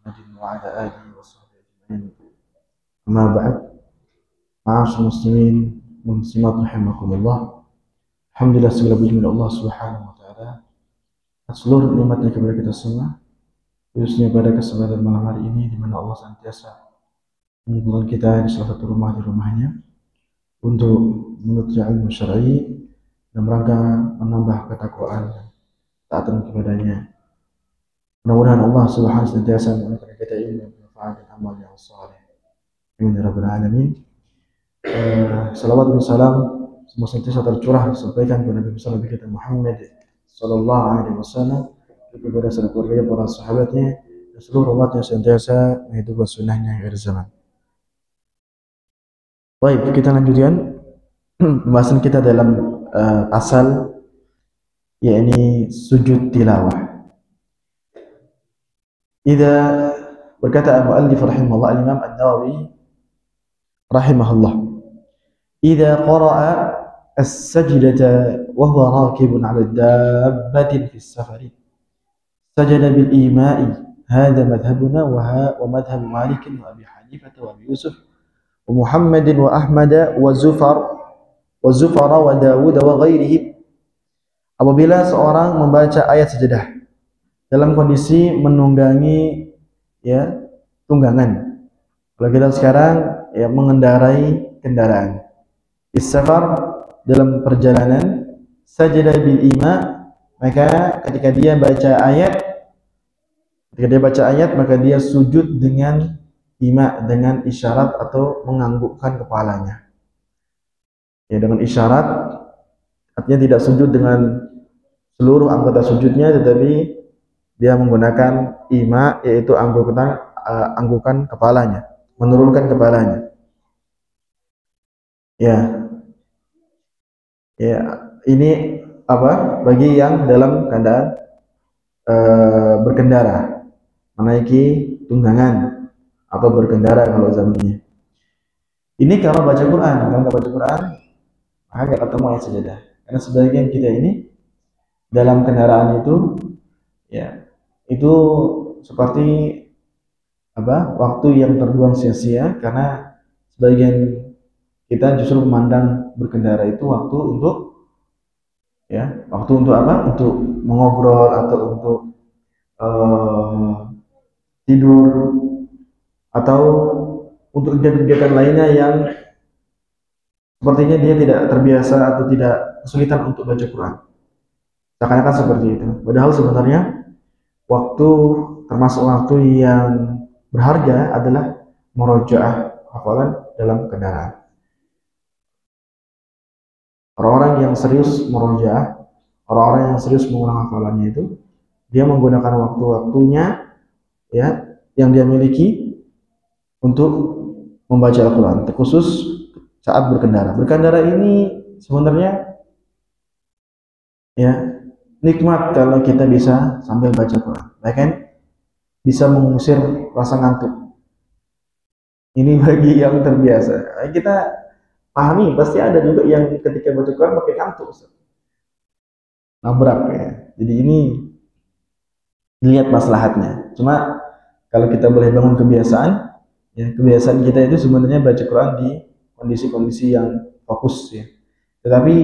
محمد وعلى آله وصحبه أجمعين. أما بعد، معاشر المسلمين والمسلمات rahimakumullah. Alhamdulillah, segala puji milik Allah Subhanahu wa taala atas seluruh nikmatnya kepada kita semua, khususnya pada kesempatan malam hari ini di mana Allah senantiasa mengumpulkan kita di salah satu rumah di rumahnya untuk menuntut ilmu syar'i dan rangka menambah ketakwaan dan taatan kepadanya. Mudah-mudahan Allah Subhanahu wa taala senantiasa memberikan kita ilmu yang bermanfaat dan amal yang saleh. Amin ya rabbal alamin. Salawat dan salam semua senantiasa tercurah disampaikan kepada Nabi besar Nabi kita Muhammad sallallahu alaihi wasallam, kepada seluruh keluarganya, para sahabatnya, dan seluruh umatnya senantiasa menghidupkan sunnahnya akhir zaman. Baik, kita lanjutkan pembahasan kita dalam asal yakni sujud tilawah. Berkata al-muallif rahimahullah, al-Imam An-Nawawi rahimahullah, idza qara'a as-sajdata wa huwa rakibun 'ala dabbatin fi as-safari sajada bil ima'i. Hadha madhhabuna wa madhhab Malik wa Abi Hanifah wa Abi Yusuf wa Muhammad wa Ahmad wa Zufar wa Dawud wa ghairihim. Apabila seorang membaca ayat sajadah dalam kondisi menunggangi tunggangan. Kalau kita sekarang mengendarai kendaraan, isafar dalam perjalanan, sajada bil ima, maka ketika dia baca ayat maka dia sujud dengan ima, dengan isyarat atau menganggukkan kepalanya. Dengan isyarat, artinya tidak sujud dengan seluruh anggota sujudnya, tetapi dia menggunakan ima, yaitu anggukan kepalanya, menurunkan kepalanya. Ini bagi yang dalam keadaan berkendara, menaiki tunggangan atau berkendara kalau zaman ini. Ini kalau baca Quran, kalau nggak baca Quran, maka nggak ketemu ayat sajadah. Karena sebagian kita ini dalam kendaraan itu seperti waktu yang terbuang sia-sia, karena sebagian kita justru memandang berkendara itu waktu untuk untuk mengobrol atau untuk tidur atau untuk kegiatan lainnya yang sepertinya dia tidak terbiasa atau tidak kesulitan untuk baca Quran. Seakan-akan seperti itu. Padahal sebenarnya termasuk waktu yang berharga adalah murojaah hafalan dalam kendaraan. Orang-orang yang serius murojaah, orang-orang yang serius mengulang hafalannya itu, dia menggunakan waktu-waktunya yang dia miliki untuk membaca Al-Quran, terkhusus saat berkendara. Berkendara ini sebenarnya nikmat kalau kita bisa sambil baca Quran, bahkan bisa mengusir rasa ngantuk. Ini bagi yang terbiasa. Kita pahami, pasti ada juga yang ketika baca Quran makin ngantuk, nabrak Jadi ini dilihat maslahatnya. Cuma kalau kita boleh bangun kebiasaan, kebiasaan kita itu sebenarnya baca Quran di kondisi-kondisi yang fokus Tetapi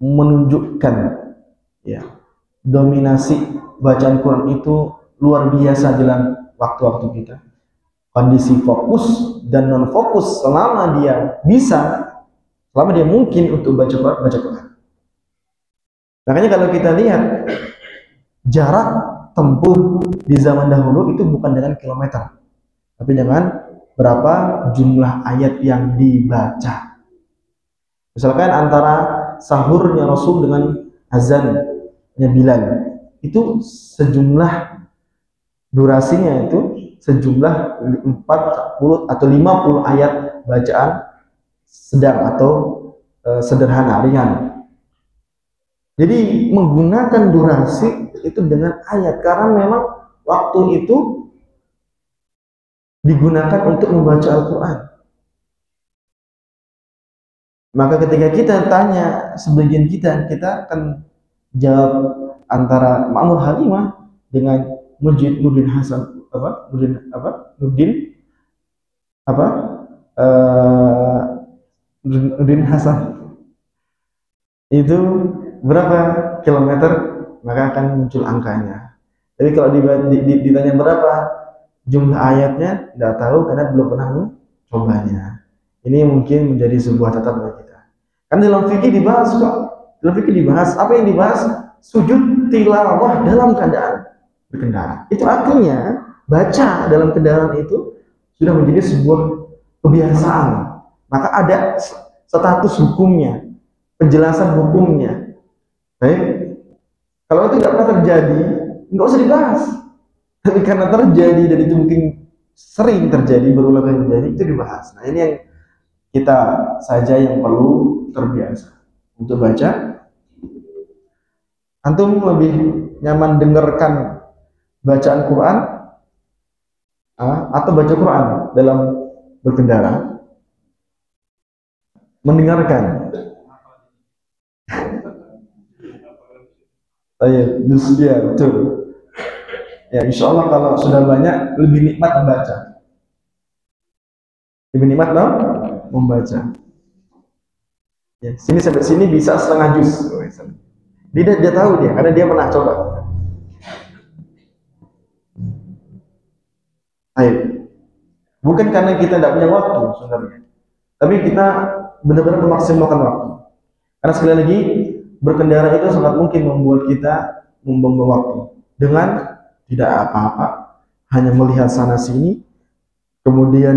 menunjukkan dominasi bacaan Quran itu luar biasa dalam waktu-waktu kita. Kondisi fokus dan non fokus, selama dia mungkin untuk baca Quran. Makanya kalau kita lihat jarak tempuh di zaman dahulu itu bukan dengan kilometer, tapi dengan berapa jumlah ayat yang dibaca. Misalkan antara sahurnya Rasul dengan azannya Bilal, itu sejumlah durasinya itu sejumlah 40 atau 50 ayat bacaan sedang atau sederhana, ringan. Jadi menggunakan durasi itu dengan ayat, karena memang waktu itu digunakan untuk membaca Al-Quran. Maka ketika kita tanya sebagian kita akan jawab antara Ma'mur Halimah dengan Mujid Nurdin Hasan Nurdin apa eh, Nurdin Hasan itu berapa kilometer, maka akan muncul angkanya. Tapi kalau ditanya berapa jumlah ayatnya, tidak tahu karena belum pernah mencobanya. Ini mungkin menjadi sebuah catatan bagi kita. Kan dalam fikih dibahas kok. Dalam fikih dibahas, apa yang dibahas? Sujud tilawah dalam keadaan berkendara. Itu artinya baca dalam kendaraan itu sudah menjadi sebuah kebiasaan. Maka ada status hukumnya, penjelasan hukumnya. Baik, kalau itu nggak pernah terjadi, nggak usah dibahas. Tapi karena terjadi dan itu mungkin sering terjadi, berulang kali terjadi, itu dibahas. Nah ini yang kita saja yang perlu terbiasa untuk baca. Antum lebih nyaman dengarkan bacaan Quran atau baca Quran dalam berkendara? Mendengarkan. Ya, betul. Ya, insya Allah kalau sudah banyak lebih nikmat membaca. Lebih nikmat loh membaca. Ya, sini sampai sini bisa setengah juz. Dia tahu dia, karena dia pernah coba. Ayo. Bukan karena kita tidak punya waktu sebenarnya, tapi kita benar-benar memaksimalkan waktu. Karena sekali lagi berkendara itu sangat mungkin membuat kita membuang waktu dengan tidak apa-apa, hanya melihat sana sini. Kemudian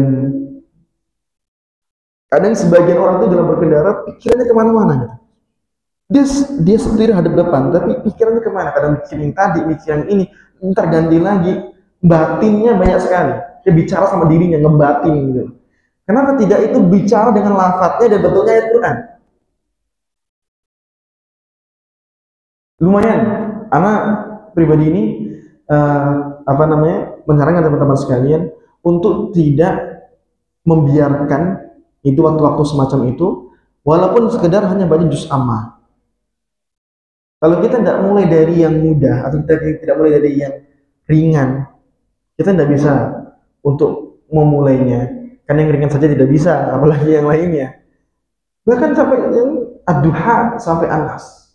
kadang sebagian orang itu dalam berkendara pikirannya kemana-mana gitu. Dia sendiri hadap depan, tapi pikirannya kemana? Kadang mikir yang tadi, mikir yang ini, ntar ganti lagi. Batinnya banyak sekali. Dia bicara sama dirinya, ngebatin gitu. Kenapa tidak itu bicara dengan lafadznya dan bentuknya ayat Quran? Lumayan. Anak pribadi ini menyarankan teman-teman sekalian untuk tidak membiarkan itu waktu-waktu semacam itu, walaupun sekedar hanya baca juz amma. Kalau kita tidak mulai dari yang mudah atau kita tidak mulai dari yang ringan, kita tidak bisa untuk memulainya. Karena yang ringan saja tidak bisa, apalagi yang lainnya. Bahkan sampai yang ad-duha sampai an-nas.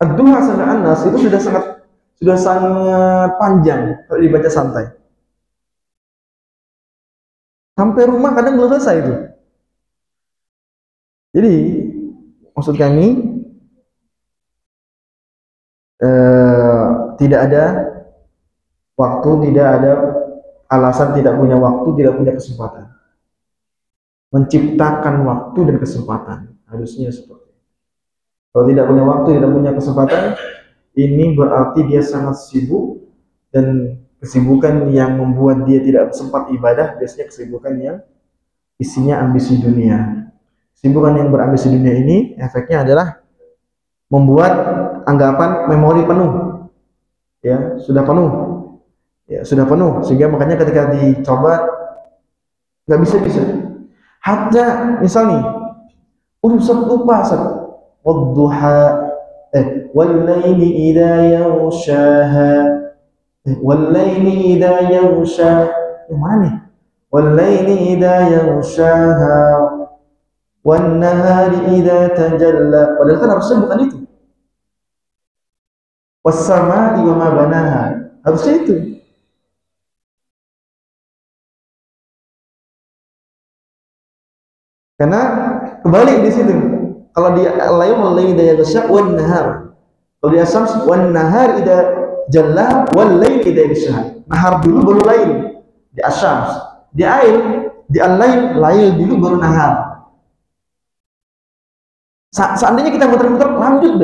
Ad-duha sampai an-nas itu sudah sangat panjang kalau dibaca santai. Sampai rumah kadang belum selesai itu. Jadi maksud kami tidak ada waktu, tidak ada alasan tidak punya waktu, tidak punya kesempatan. Menciptakan waktu dan kesempatan harusnya seperti itu. Kalau tidak punya waktu, tidak punya kesempatan, ini berarti dia sangat sibuk, dan kesibukan yang membuat dia tidak sempat ibadah biasanya kesibukan yang isinya ambisi dunia. Kesibukan yang berambisi dunia ini efeknya adalah membuat anggapan memori penuh, ya sudah penuh, sehingga makanya ketika dicoba nggak bisa. Hatta misalnya urusan lupa, wadduha, wallaili idza yaghshaha, wallaili idza yaghsha, yang mana nih? Wallaili idza yaghshaha, wan nahari idza tajalla. Padahal kan harusnya bukan itu. Was-samaa'i wa ma banaha, harusnya itu. Karena kebalik di situ. Kalau di al-layl wal-layli idza yaghsha wan nahar. Kalau di asams wan nahar idza jalla wal layli idza yaghsha. Nahar dulu baru lail di asams. Di al-layl, lail dulu baru nahar. Seandainya kita muter-muter, lanjut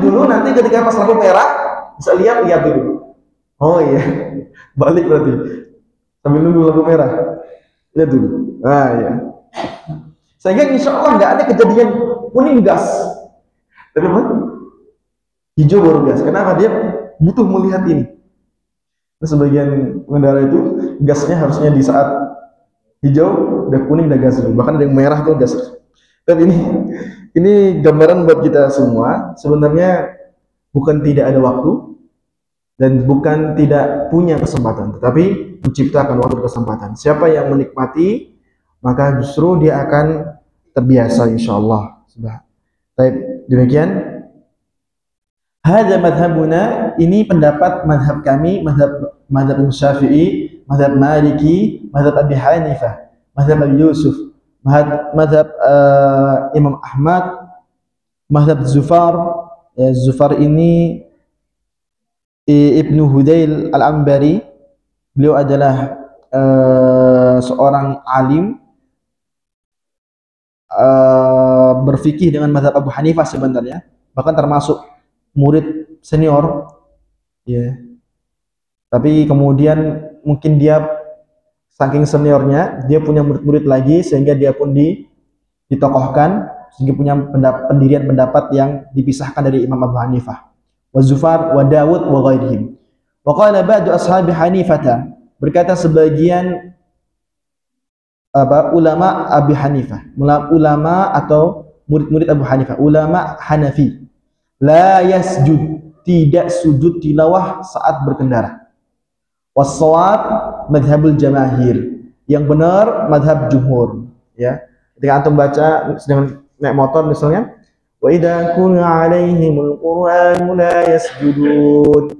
dulu, nanti ketika pas lampu merah bisa lihat dulu. Oh iya, balik berarti sambil nunggu lampu merah, lihat dulu. Nah ya, sehingga insya Allah nggak ada kejadian kuning gas, tapi apa? Hijau baru gas. Kenapa? Dia butuh melihat ini. Nah, sebagian pengendara itu gasnya harusnya di saat hijau, udah kuning udah gas dulu, bahkan ada yang merah tuh gas. Tapi ini gambaran buat kita semua. Sebenarnya bukan tidak ada waktu, dan bukan tidak punya kesempatan, tetapi menciptakan waktu kesempatan. Siapa yang menikmati, maka justru dia akan terbiasa insyaallah. Baik, demikian. Hadza madhabuna, ini pendapat madhab kami, madhab Syafi'i, madhab Maliki, madhab Abi Hanifah, madhab Abi Yusuf, madhab Imam Ahmad, madhab Zufar. Ya, Zufar ini Ibnu Hudail Al-Ambari. Beliau adalah seorang alim, berfikih dengan mazhab Abu Hanifah sebenarnya, bahkan termasuk murid senior, ya. Tapi kemudian mungkin dia saking seniornya, dia punya murid-murid lagi sehingga dia pun ditokohkan, sehingga punya pendirian pendapat yang dipisahkan dari Imam Abu Hanifah. Wa Zufar wa Dawud wa ghairihim. Wa qala ba'du ashabi Hanifah, berkata sebagian ulama Abi Hanifah, ulama atau murid-murid Abu Hanifah, ulama Hanafi, la yasjud, tidak sujud tilawah saat berkendara. Was-shawab madhabul jamahir, yang benar madhab jumhur. Ya, ketika antum baca sedang naik motor misalnya, wa idza quri'a 'alaihimul qur'anu la yasjudun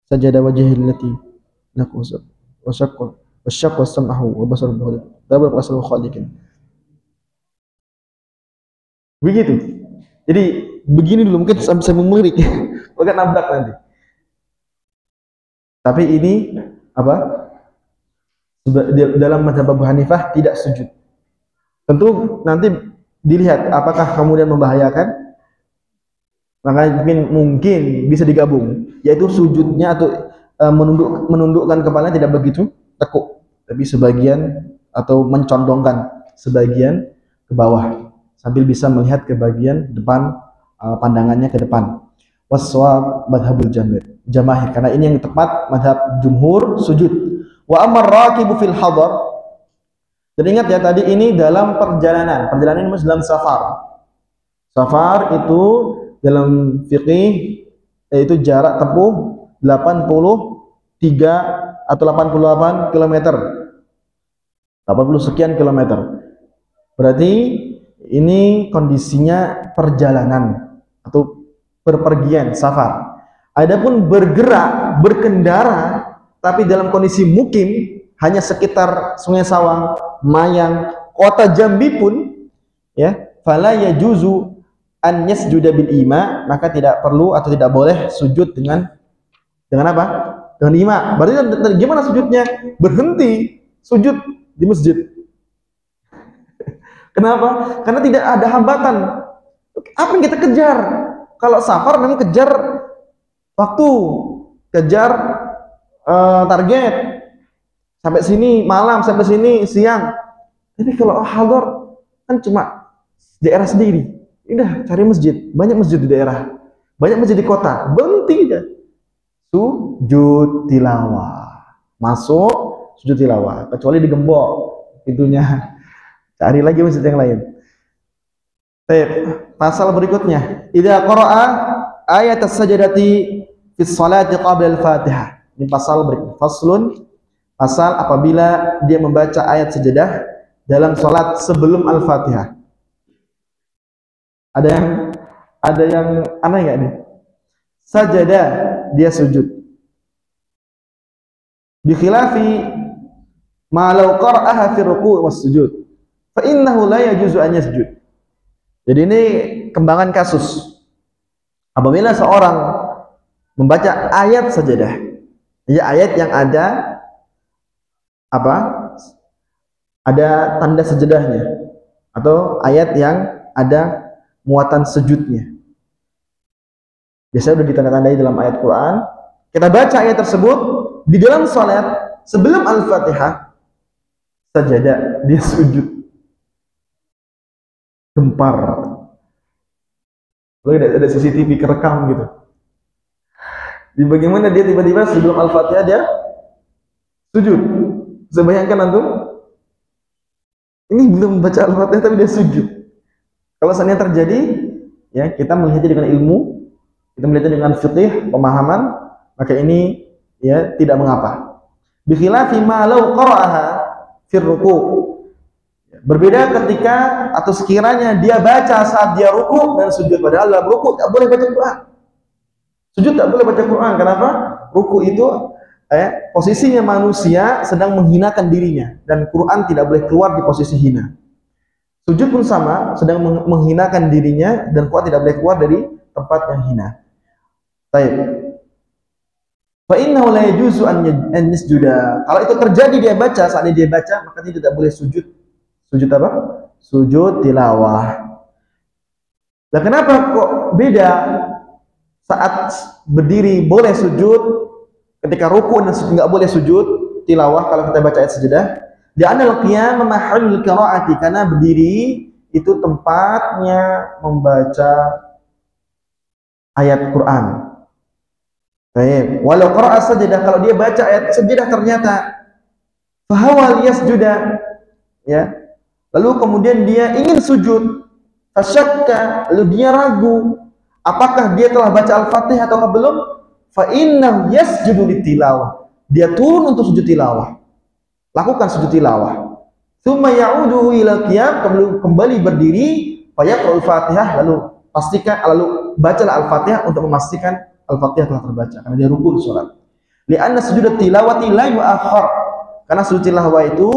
sajada wajhil lati naqusab wa syaqqa sam'ahu wa basaruhu dabal qasal khaliqin. Begitu. Jadi begini dulu, mungkin sampai saya melirik, maka nabrak nanti. Tapi ini apa? Dalam mazhab Abu Hanifah tidak sujud. Tentu nanti dilihat apakah kemudian membahayakan. Maka mungkin bisa digabung, yaitu sujudnya atau menundukkan kepala tidak begitu tekuk, tapi sebagian atau mencondongkan sebagian ke bawah sambil bisa melihat ke bagian depan, pandangannya ke depan. Waswab madhabul jamahir, karena ini yang tepat madhab jumhur sujud. Wa amar rakibu fil hadar, dan ingat ya tadi ini dalam perjalanan ini masih dalam safar itu dalam fikih yaitu jarak tempuh 83 atau 88 km, 80 sekian kilometer. Berarti ini kondisinya perjalanan atau berpergian, safar. Adapun bergerak, berkendara, tapi dalam kondisi mukim, hanya sekitar Sungai Sawang, Mayang, kota Jambi pun, ya, fala yajuzu an yasjuda bil ima, maka tidak perlu atau tidak boleh sujud dengan apa? Dengan ima. Berarti gimana sujudnya? Berhenti sujud di masjid. Kenapa? Karena tidak ada hambatan. Apa yang kita kejar? Kalau safar memang kejar waktu, kejar target. Sampai sini malam, sampai sini siang. Tapi kalau hadar kan cuma daerah sendiri. Udah cari masjid, banyak masjid di daerah, banyak masjid di kota. Berhenti aja. Sujud tilawah. Masuk sujud tilawah, kecuali digembok pintunya. Cari lagi masjid yang lain. Pasal berikutnya, idza qara'a ayat as-sajdati fi sholati qabla al-Fatihah. Ini pasal berikutnya. Faslun, pasal apabila dia membaca ayat sajadah dalam salat sebelum Al-Fatihah. Ada yang aneh enggak nih? Sajadah, dia sujud. Bi khilafi ma law qara'aha fi ruku' was sujud. Fa innahu la yajuzu an yasjud. Jadi ini kembangan kasus. Apabila seorang membaca ayat sajadah, ya ayat yang ada apa? Ada tanda sajadahnya, atau ayat yang ada muatan sujudnya. Biasanya sudah ditanda-tandai dalam ayat Quran. Kita baca ayat tersebut di dalam salat sebelum Al-Fatihah, sajadah, dia sujud. Gempar. Lalu ada CCTV kerekam gitu. Di bagaimana dia tiba-tiba sebelum Al-Fatihah dia sujud. Bisa bayangkan antum? Ini belum baca Al-Fatihah tapi dia sujud. Kalau seandainya terjadi, ya kita melihatnya dengan ilmu, kita melihatnya dengan fikih, pemahaman, maka ini ya tidak mengapa. Bi khilafi ma law qara'aha fi ruku'. Berbeda ketika atau sekiranya dia baca saat dia ruku dan sujud, padahal dalam ruku tak boleh baca Quran. Sujud tak boleh baca Quran. Kenapa? Ruku itu posisinya manusia sedang menghinakan dirinya, dan Quran tidak boleh keluar di posisi hina. Sujud pun sama, sedang menghinakan dirinya, dan Quran tidak boleh keluar dari tempat yang hina. Baik. Fa innahu la yajuzu an yasjuda. Kalau itu terjadi dia baca, saat dia baca, maka dia tidak boleh sujud. Sujud apa? Sujud tilawah. Nah, kenapa kok beda? Saat berdiri boleh sujud, ketika ruku dan sujud nggak boleh sujud tilawah kalau kita baca ayat sajadah. Dia anal qiyam mahallul qiraati, karena berdiri itu tempatnya membaca ayat Quran. Baik, walau qira'a sajadah, kalau dia baca ayat sajadah ternyata fahawal yasjuda, ya. Lalu kemudian dia ingin sujud, fasyakka, lalu dia ragu apakah dia telah baca Al-Fatihah atau belum, fa innahu yasjudu litilawah. Dia turun untuk sujud tilawah. Lakukan sujud tilawah. Tsumma ya'udu ila qiyam, kembali berdiri, fa yaqra'ul Fatihah, lalu bacalah Al-Fatihah untuk memastikan Al-Fatihah telah terbaca, karena dia rukun salat. Li'anna sujud tilawati la yu'akhkhar. Karena sujud tilawah itu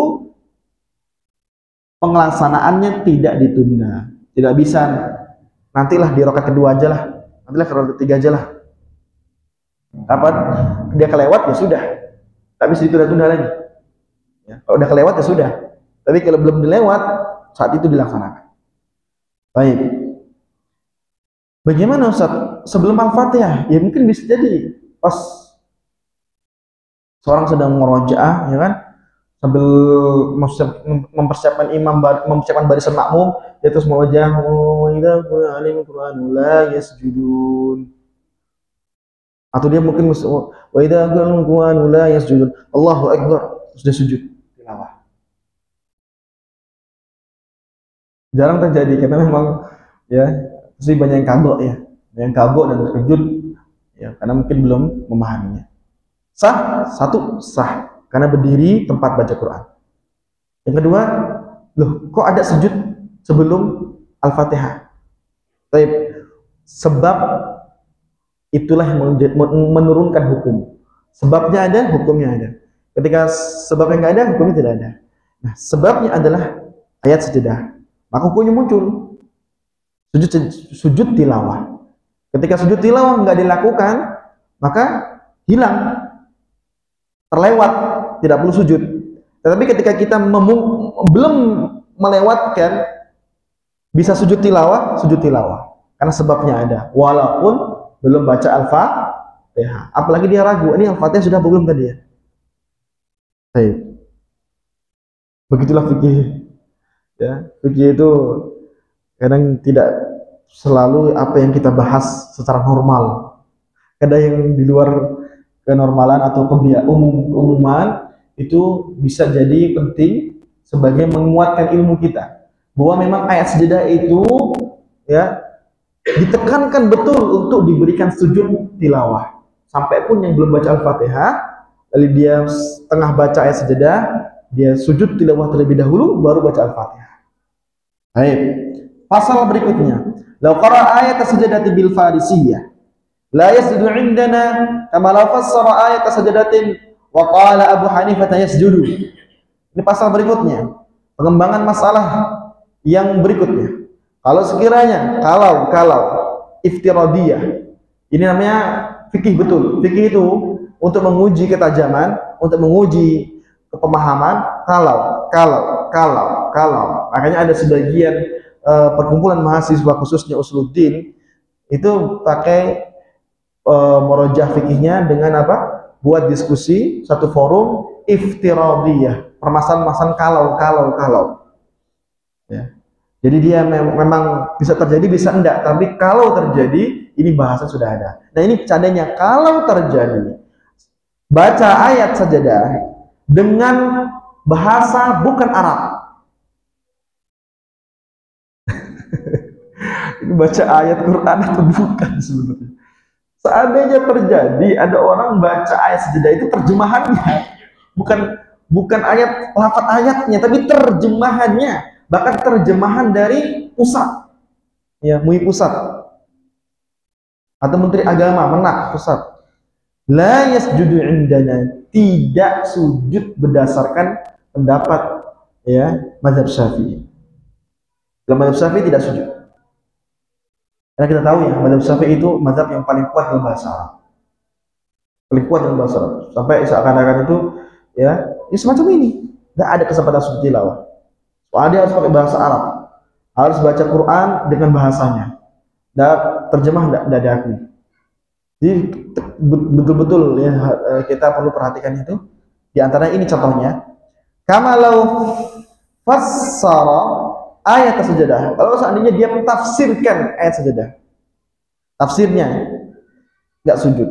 pelaksanaannya tidak ditunda. Tidak bisa nantilah di rakaat kedua aja lah, nantilah ke rakaat ketiga aja lah. Apa dia kelewat ya sudah, tak bisa ditunda-tunda lagi. Ya, kalau udah kelewat ya sudah. Tapi kalau belum dilewat, saat itu dilaksanakan. Baik. Bagaimana Ustaz? Sebelum Al-Fatihah, ya mungkin bisa jadi pas seorang sedang murojaah, ya kan? Sambil mempersiapkan imam, mempersiapkan barisan makmum, dia terus murojaah, atau dia mungkin wa idza qala la yasjudun, Allahu akbar, sudah sujud tilawah. Jarang terjadi karena memang ya pasti banyak yang kagok ya, yang kagok dan terkejut ya, karena mungkin belum memahaminya. Sah, satu sah karena berdiri tempat baca Quran. Yang kedua, loh kok ada sujud sebelum Al-Fatihah? Sebab itulah yang menurunkan hukum. Sebabnya ada, hukumnya ada. Ketika sebabnya nggak ada, hukumnya tidak ada. Nah, sebabnya adalah ayat sajadah, maka hukumnya muncul. Sujud tilawah. Ketika sujud tilawah nggak dilakukan, maka hilang, terlewat, tidak perlu sujud. Tetapi ketika kita belum melewatkan, bisa sujud tilawah, karena sebabnya ada, walaupun belum baca Al-Fatihah. Apalagi dia ragu, ini Al-Fatihah sudah belum tadi ya. Baik. Begitulah fikih. Ya, fikih itu kadang tidak selalu apa yang kita bahas secara normal. Kadang yang di luar kenormalan atau umuman itu bisa jadi penting sebagai menguatkan ilmu kita. Bahwa memang ayat sajadah itu ya ditekankan betul untuk diberikan sujud tilawah. Sampai pun yang belum baca Al-Fatihah, lalu dia tengah baca ayat sajadah, dia sujud tilawah terlebih dahulu, baru baca Al-Fatihah. Baik. Pasal berikutnya, law qara'a ayat sajadati bil farisiyah la yasjudu indana kama law fassara ayat sajadatin wa qala Abu Hanifah yasjudu. Ini pasal berikutnya, pengembangan masalah yang berikutnya. Kalau sekiranya kalau iftiradiyah, ini namanya fikih betul. Fikih itu untuk menguji ketajaman, untuk menguji kepemahaman. Kalau makanya ada sebagian perkumpulan mahasiswa khususnya Usuluddin itu pakai merojah fikihnya dengan apa? Buat diskusi satu forum iftiradiyah, permasalahan kalau. Ya. Jadi dia memang bisa terjadi, bisa enggak, tapi kalau terjadi ini bahasa sudah ada. Nah, ini cadanya kalau terjadi baca ayat sajadah dengan bahasa bukan Arab. Baca ayat Quran atau bukan sebenarnya. Seandainya terjadi ada orang baca ayat sejadah itu terjemahannya, bukan bukan ayat lafaz ayatnya, tapi terjemahannya, bahkan terjemahan dari pusat, ya MUI pusat atau Menteri Agama Menak pusat. La yasjudu indana, tidak sujud berdasarkan pendapat ya mazhab Syafi'i. Dalam mazhab Syafi'i tidak sujud. Karena kita tahu ya, mazhab Syafi'i itu mazhab yang paling kuat dalam bahasa Arab. Paling kuat dalam bahasa Arab. Sampai seakan-akan itu ya, ini semacam ini. Tidak ada kesempatan sujud tilawah. Soalnya dia harus pakai bahasa Arab. Harus baca Quran dengan bahasanya. Dan terjemah tidak diakui. Jadi betul-betul ya kita perlu perhatikan itu. Di antara ini contohnya, kamalau fassara ayat sajadah. Kalau seandainya dia mentafsirkan ayat sajadah, tafsirnya nggak sujud,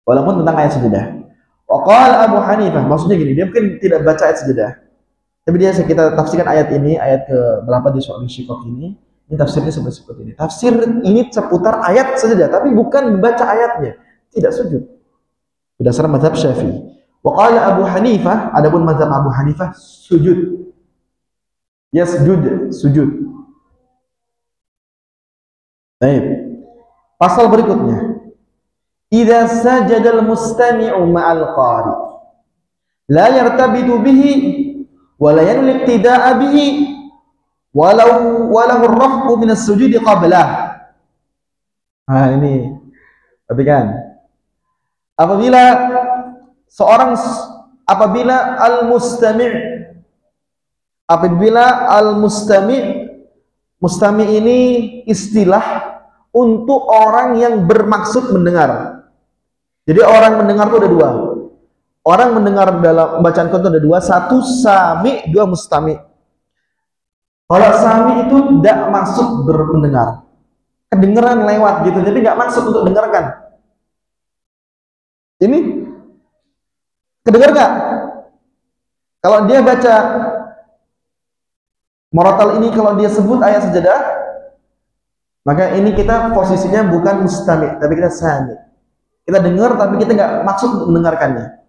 walaupun tentang ayat sajadah. Waqala Abu Hanifah, maksudnya gini, dia mungkin tidak baca ayat sajadah, tapi dia kita tafsirkan ayat ini, ayat ke berapa di soal Shikok ini tafsirnya seperti ini. Tafsir ini seputar ayat saja, tapi bukan membaca ayatnya. Tidak sujud. Berdasarkan mazhab Syafi'i. Wa qala Abu Hanifah, adapun mazhab Abu Hanifah sujud. Ya sujud. Baik. Pasal berikutnya. Idza sajada al-mustami'u ma'al qari la yartabitu bihi wa la yanwi ibtida'a bihi walau ar-raf'u min as-sujudi qablah. Nah, ini perhatikan. Apabila mustami' ini istilah untuk orang yang bermaksud mendengar. Jadi orang mendengar itu ada dua. Orang mendengar dalam bacaan Quran itu ada dua, satu sami, dua mustami'. Kalau sami itu tidak maksud mendengar, kedengeran lewat gitu, jadi nggak maksud untuk dengarkan. Ini kedengar nggak? Kalau dia baca Murattal ini, kalau dia sebut ayat sajadah, maka ini kita posisinya bukan mustami, tapi kita sami. Kita dengar, tapi kita nggak maksud untuk mendengarkannya.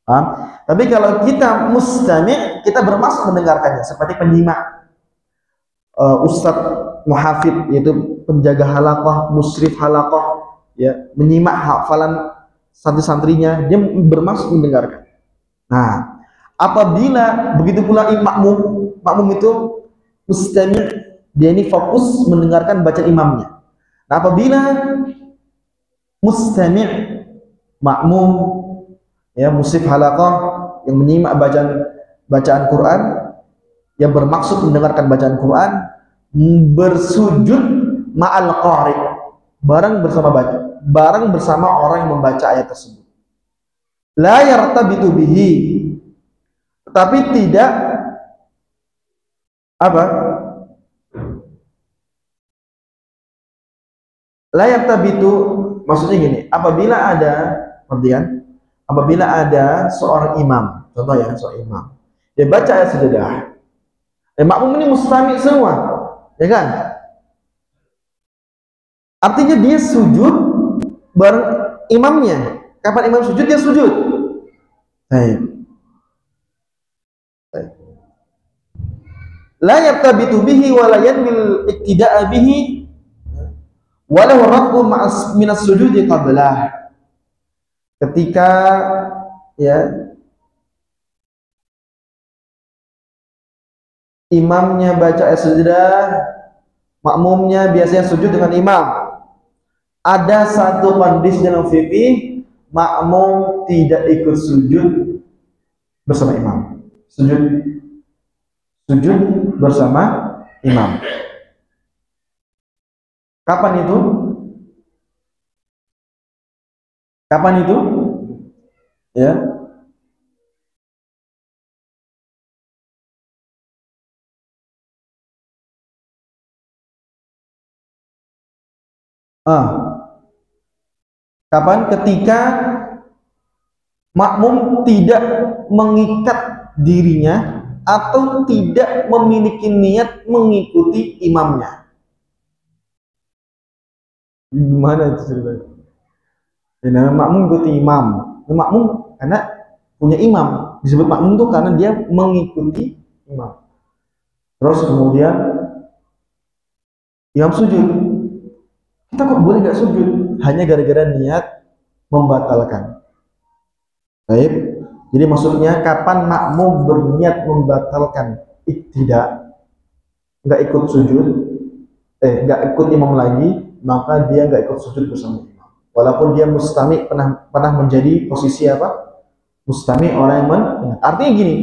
Paham? Tapi kalau kita mustami, kita bermaksud mendengarkannya, seperti penyimak. Ustadz muhafid, yaitu penjaga halaqah, musyrif halaqah, ya, menyimak hafalan santri-santrinya, dia bermaksud mendengarkan. Nah, apabila begitu pula makmum itu mustami', dia ini fokus mendengarkan bacaan imamnya. Nah, apabila mustami', makmum, ya, musyrif halaqah yang menyimak bacaan Quran, yang bermaksud mendengarkan bacaan Quran, bersujud ma'al qari, bareng bersama orang yang membaca ayat tersebut. La yartabitu bihi, tetapi tidak apa? La yartabitu maksudnya gini, apabila ada seorang imam, contoh ya, seorang imam, dia baca ayat sajadah. Makmum ini mustami' semua, ya kan? Artinya dia sujud bareng imamnya. Kapan imam sujud, dia sujud. Baik. La yartabitu bihi wa la yanwil iktida'a bihi wa lahu raf'u min as-sujudi qablah. Ketika ya imamnya baca ayat sajadah, makmumnya biasanya sujud dengan imam. Ada satu kondisi dalam fikih, makmum tidak ikut sujud bersama imam. Sujud bersama imam. Kapan itu? Ya. Kapan? Ketika makmum tidak mengikat dirinya atau tidak memiliki niat mengikuti imamnya. Gimana itu ceritanya? Ya, namanya makmum ikuti imam. Nah, makmum karena punya imam. Disebut makmum tuh karena dia mengikuti imam. Terus kemudian imam sujud. Kita kok boleh nggak sujud? Hanya gara-gara niat membatalkan. Baik. Jadi maksudnya kapan makmum berniat membatalkan tidak nggak ikut sujud, nggak ikut imam lagi, maka dia nggak ikut sujud bersama imam. Walaupun dia mustami pernah menjadi posisi apa? Mustami orang yang artinya gini,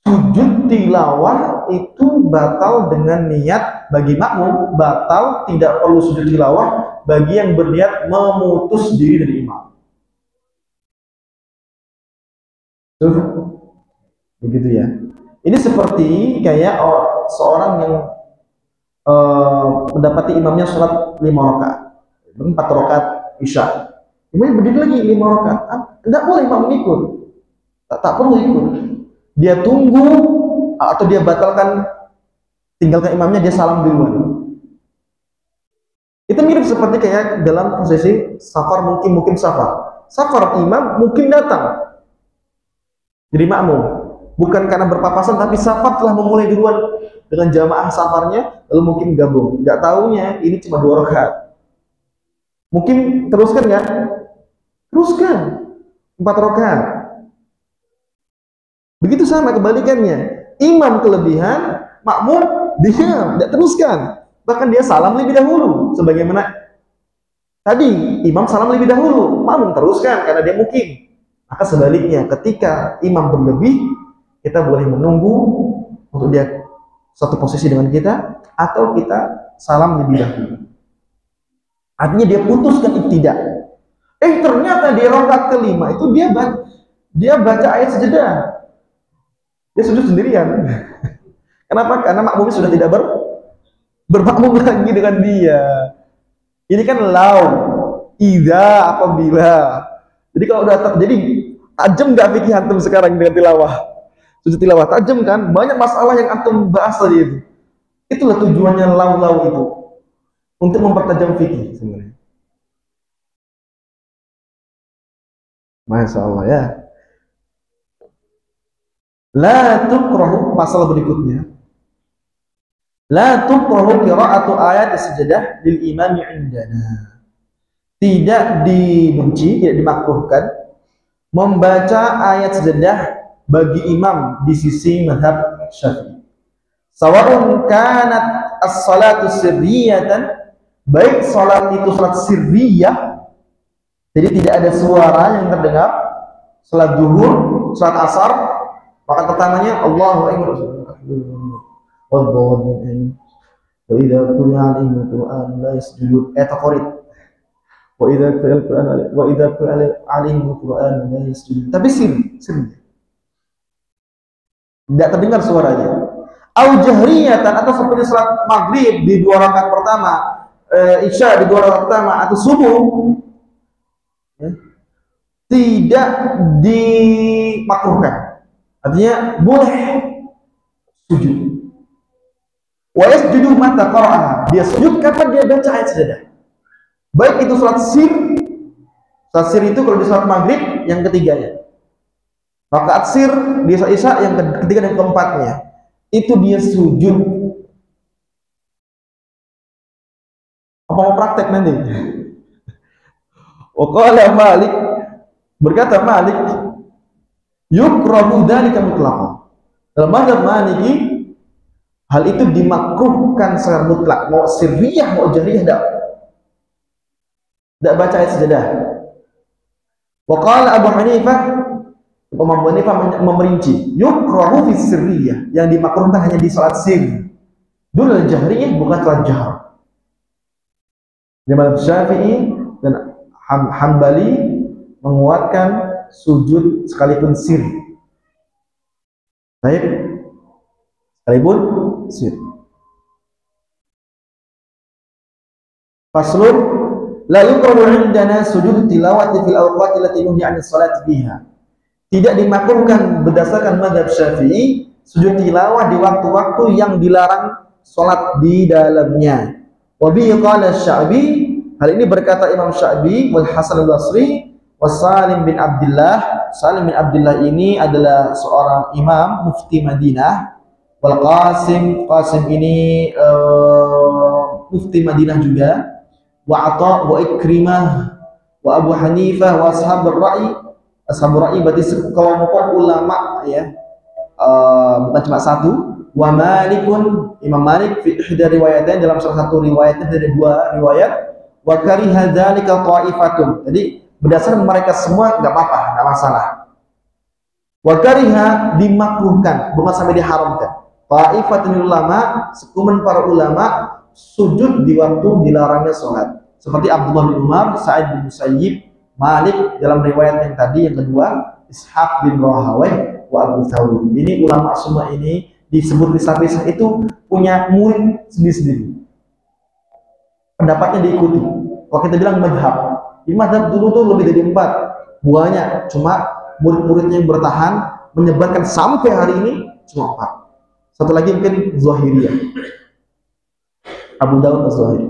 sujud tilawah itu batal dengan niat bagi makmum, batal tidak perlu sujud tilawah bagi yang berniat memutus diri dari imam. Begitu ya. Ini seperti kayak seorang yang mendapati imamnya sholat 5 rakaat, 4 rakaat isya. Imamnya berdiri lagi 5 rakaat. Tidak boleh imam ikut. Tak perlu ikut. Dia tunggu atau dia batalkan, tinggalkan imamnya, dia salam duluan. Itu mirip seperti kayak dalam posisi safar, mungkin safar. Safar imam mungkin datang jadi makmum, bukan karena berpapasan, tapi safar telah memulai duluan dengan jamaah safarnya, lalu mungkin gabung. Nggak tahunya ini cuma 2 rakaat. Mungkin teruskan nggak? Teruskan 4 rakaat. Begitu sama kebalikannya. Imam kelebihan, makmum diam, tidak teruskan. Bahkan dia salam lebih dahulu, sebagaimana tadi imam salam lebih dahulu, makmum teruskan karena dia mukim. Maka sebaliknya, ketika imam berlebih, kita boleh menunggu untuk dia satu posisi dengan kita, atau kita salam lebih dahulu. Artinya dia putuskan ibtidah. Ternyata di rakaat kelima itu dia baca ayat sajadah. Dia sujud sendirian. Kenapa? Karena makmumnya sudah tidak bermakmum lagi dengan dia. Ini kan lau, idza, apabila. Jadi kalau udah terjadi, tajam nggak fikih antum sekarang dengan tilawah, sujud tilawah tajam kan? Banyak masalah yang antum bahas tadi itu. Itulah tujuannya lau itu, untuk mempertajam fikih sebenarnya. Masya Allah ya. La tukrahu, pasal berikutnya. La tukrahu qira'atu ayat as-sajdah lil imami indana. Tidak dibenci, tidak dimakruhkan membaca ayat sajdah bagi imam di sisi mazhab Syafi'i. Sawa'un kanat as-salatu sirriyatan, baik salat itu salat sirriyah, jadi tidak ada suara yang terdengar, salat zuhur, salat asar, maka pertamanya Allahu akbar wa idza quri'a alaihim al-Qur'an la yasjudun, taqrid. Wa idza quri'a alaihim al-Qur'an la yasjudun. Tapi sirri. Tidak terdengar suaranya. Au jahriyatan, atau seperti salat maghrib di 2 rakaat pertama, isya di 2 rakaat pertama, atau subuh, ya, tidak dimakruhkan. Artinya boleh sujud. Wa yasjudu mata qara'aha. Dia sujud kapan dia baca ayat sajdah. Baik itu salat sir. Salat sir itu kalau di salat maghrib yang ketiganya. Rakaat sir di salat isya yang ketiga dan keempatnya. Itu dia sujud. Apa mau praktek nanti? Waqala Malik, berkata Malik, yukrahu dzalika mutlaqan. Dalam mazhab Maliki, hal itu dimakruhkan secara mutlak, mau sirriyah mau jahriyah tidak baca ayat sajadah. Waqala Abu Hanifah, Imam Abu Hanifah memerinci, yukrahu fi sirriyah, yang dimakruhkan hanya di salat sir. Dul jahriyah bukan salat jahr. Imam Syafi'i dan Hanbali menguatkan sujud sekalipun sir. Baik, sekalipun sir. Faslun la yukrahu indana sujud tilawati fil awqati allati nuhiya 'anis salati fiha. Tidak dimakruhkan berdasarkan mazhab Syafi'i sujud tilawah di waktu-waktu yang dilarang salat di dalamnya. Wa bihi qala Sya'bi, hal ini berkata Imam Sya'bi, wal Hasan al-Basri, wa Salim bin Abdullah. Salim bin Abdullah ini adalah seorang imam mufti Madinah. Wal Qasim ini mufti Madinah juga. Wa Atha wa Ikrimah wa Abu Hanifah wa ashabur ra'i. Ashabur ra'i berarti sekelompok ulama ya. Bukan cuma satu. Wa Malikun, Imam Malik fi ihda riwayatnya, dalam salah satu riwayatnya, dari dua riwayat. Wa kariha dzalika ta'ifatun. Jadi berdasarkan mereka semua nggak apa-apa, nggak masalah. Wa kariha, dimakruhkan, bukan sampai diharamkan. Ta'ifatun ulama, sekumpulan para ulama sujud di waktu dilarangnya sholat, seperti Abdullah bin Umar, Sa'id bin Musayyib, Malik dalam riwayat yang tadi, yang kedua Ishaq bin Rahawayh, wa Abu Thawr. Ini ulama semua ini disebut pisah-pisah itu punya murid sendiri-sendiri, pendapatnya diikuti. Kalau kita bilang madhab, di madhab dulu tuh lebih dari 4, banyak, cuma murid-muridnya yang bertahan menyebarkan sampai hari ini cuma 4. Satu lagi mungkin Zahiriyah, Abu Dawud Az-Zahiri,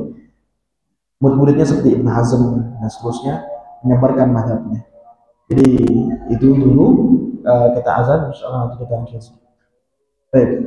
murid-muridnya seperti Ibn Hazm dan seterusnya menyebarkan madhabnya. Jadi itu dulu, kita azan, insyaallah nanti kita lanjut. Baik.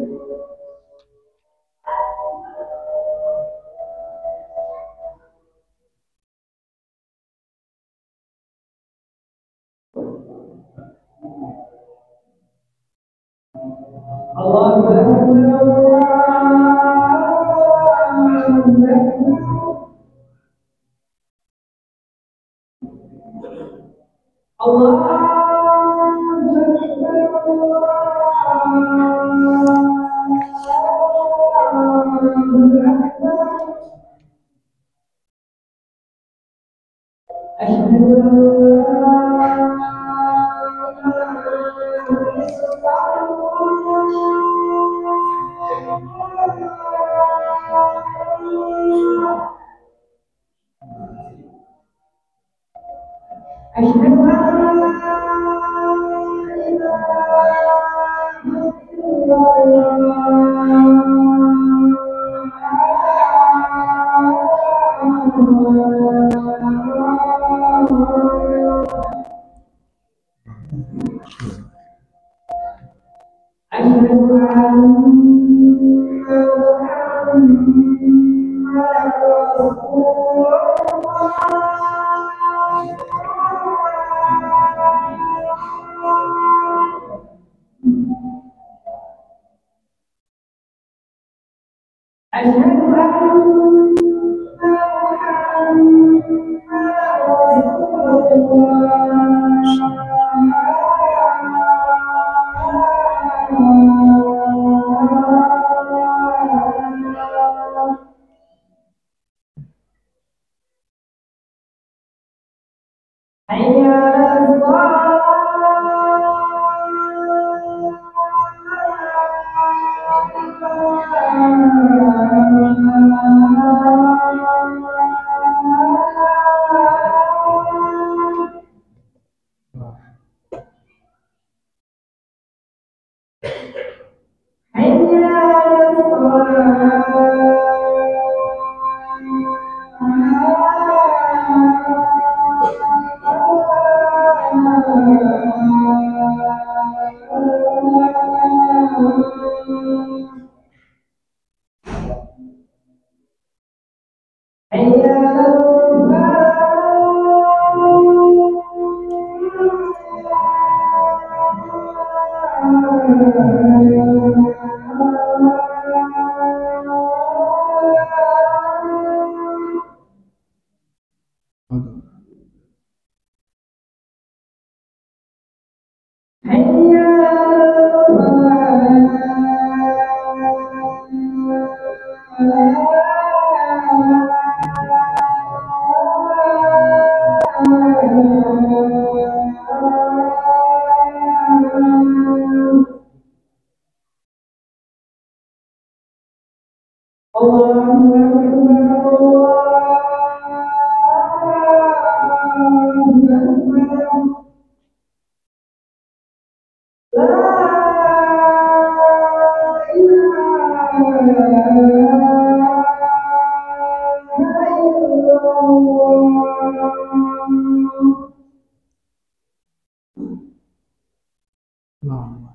Nah.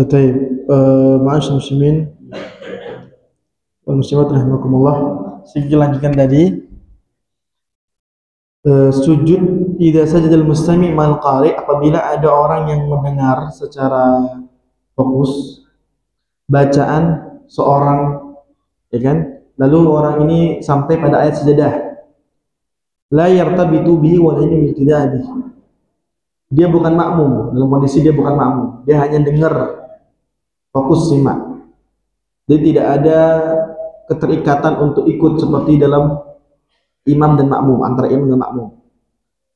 Taib. Ma'asyiral muslimin wal muslimat rahimakumullah. Saya lanjutkan tadi. Sujud idza sajadal mustami' mal qari, apabila ada orang yang mendengar secara fokus bacaan seorang, ya kan, lalu orang ini sampai pada ayat sajadah, la yartabitu bihi wal ilmu ibtida'a bihi, dia bukan makmum, dalam kondisi dia bukan makmum, dia hanya dengar, fokus simak, jadi tidak ada keterikatan untuk ikut seperti dalam imam dan makmum, antara imam dan makmum.